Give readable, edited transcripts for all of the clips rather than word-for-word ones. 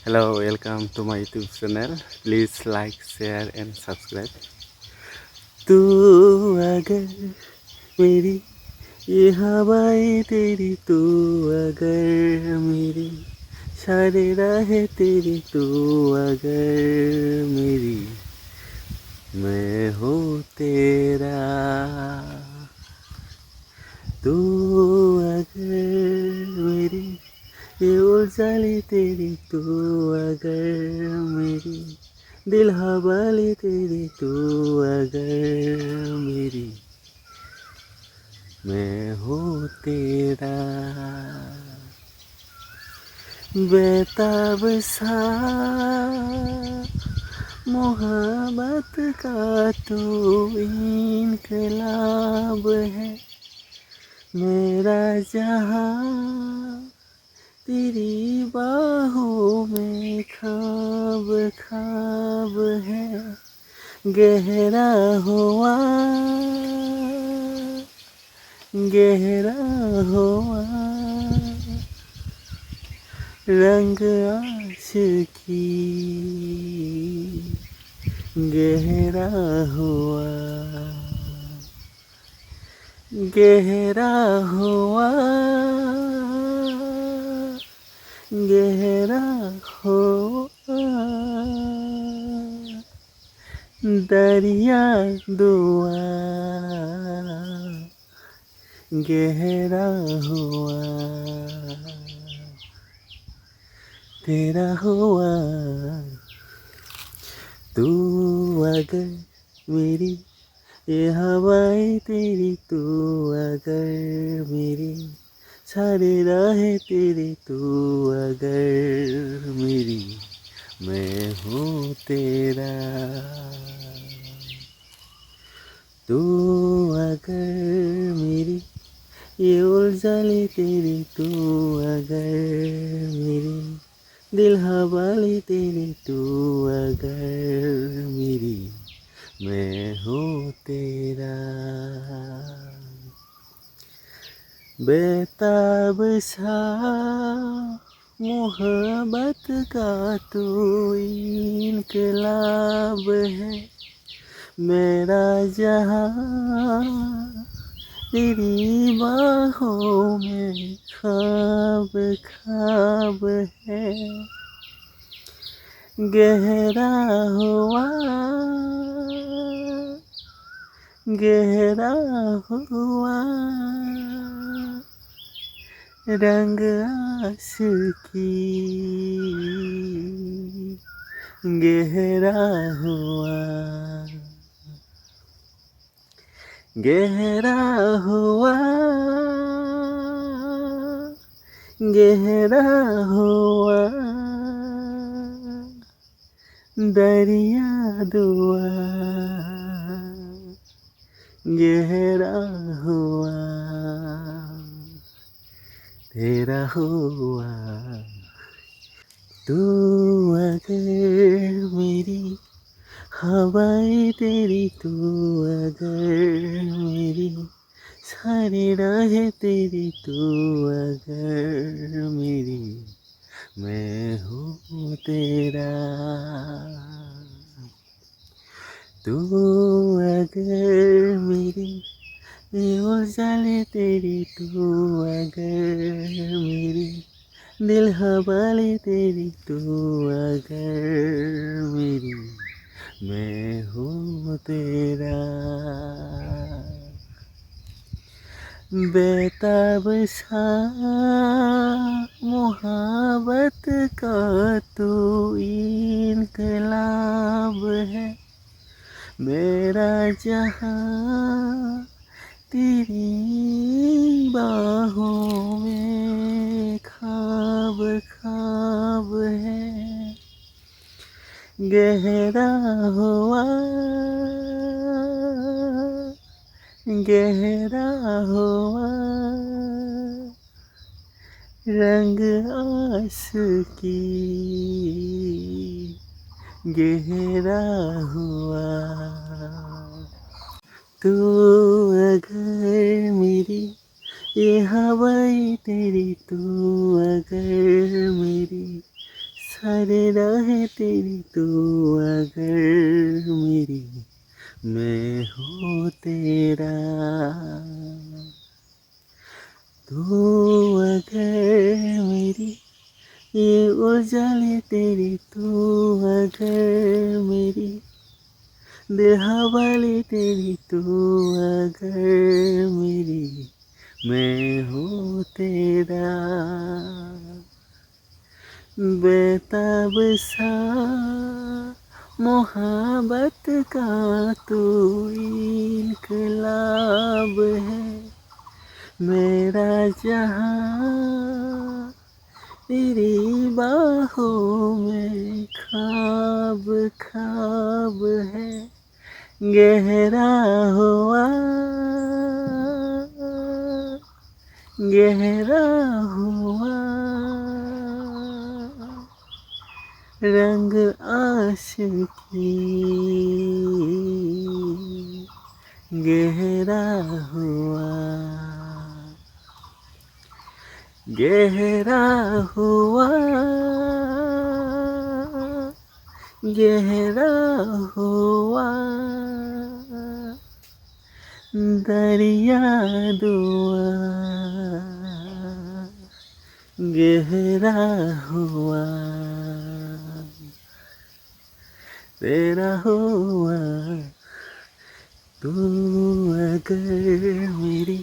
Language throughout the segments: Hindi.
Hello, welcome to my YouTube channel. Please like, share, and subscribe. तू अगर मेरी ये हवाएं तेरी, तू अगर मेरी सारे राहें तेरी, तू अगर मेरी मैं हूँ तेरा। तू अगर मेरी ये उलझाली तेरी, तू अगर मेरी दिल हवाली तेरी, तू अगर मेरी मैं हूँ तेरा। बेताब सा मोहब्बत का तू इनकलाब है, मेरा जहाँ तेरी बाहों में ख्वाब ख्वाब है। गहरा हुआ गहरा हुआ रंग आशिकी, गहरा हुआ गहरा हुआ गहरा हुआ दरिया दुआ, गहरा हुआ तेरा हुआ। तू अगर मेरी ये हवाएं तेरी, तू अगर मेरी सारी राहें तेरी, तू अगर मेरी मैं हूँ तेरा। तू अगर मेरी ये उलझाली तेरी, तू अगर मेरी दिल हवाली तेरी, तू अगर मेरी मैं हूँ तेरा। बेताब सा मोहब्बत का तू इनकलाब है, मेरा जहाँ तेरी बाहों में ख्वाब ख्वाब है। गहरा हुआ गहरा हुआ रंग आशिकी, गहरा हुआ गहरा हुआ गहरा हुआ दरिया दुआ, गहरा हुआ तेरा हुआ। तू अगर मेरी हवाएं तेरी, तू अगर मेरी सारी राहें तेरी, तू अगर मेरी मैं हूँ तेरा। तू अगर मेरी ये उलझाले तेरी, तू अगर मेरी दिल हवाले तेरी, तू अगर मेरी मैं हूँ तेरा। बेताब सा मोहब्बत का तू इनकलाब है, मेरा जहाँ तेरी बाहों में ख्वाब ख्वाब है। गहरा हुआ गहरा हुआ रंग आशिकी, गहरा हुआ। तू अगर मेरी ये हवाएं तेरी, तू अगर मेरी सारे राहें तेरी तू अगर मेरी मैं हूँ तेरा, तू अगर मेरी ये उजाले तेरी, तू अगर मेरी दिल हवाले तेरी, तू अगर मेरी मैं हूँ तेरा। बेताब सा मोहब्बत का तू इनकलाब है, मेरा जहाँ तेरी बाहों में ख्वाब ख्वाब है। गहरा हुआ गहरा हुआ रंग आशिकी, गहरा हुआ गहरा हुआ गहरा हुआ दरिया दुआ, गहरा हुआ तेरा हुआ। तू अगर मेरी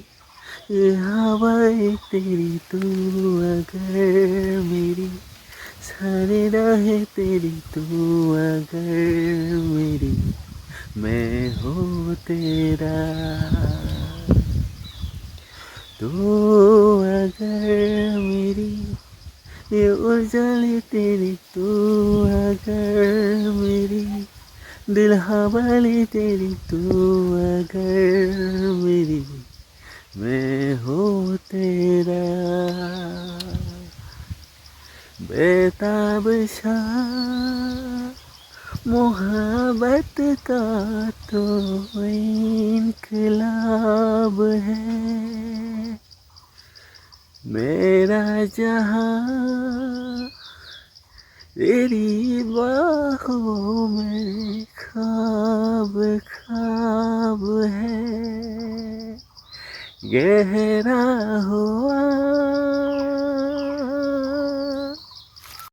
हवाएं तेरी, तू अगर मेरी सारे राहें तेरी, तू अगर मेरी मैं हूँ तेरा, तू अगर मेरी ये उजाले तेरी, तू अगर मेरी दिल हवाले तेरी, तू अगर मेरी मैं हूँ तेरा। बेताब सा मोहब्बत का तो इनकलाब है, मेरा जहाँ तेरी बाहों में ख्वाब ख्वाब है। गहरा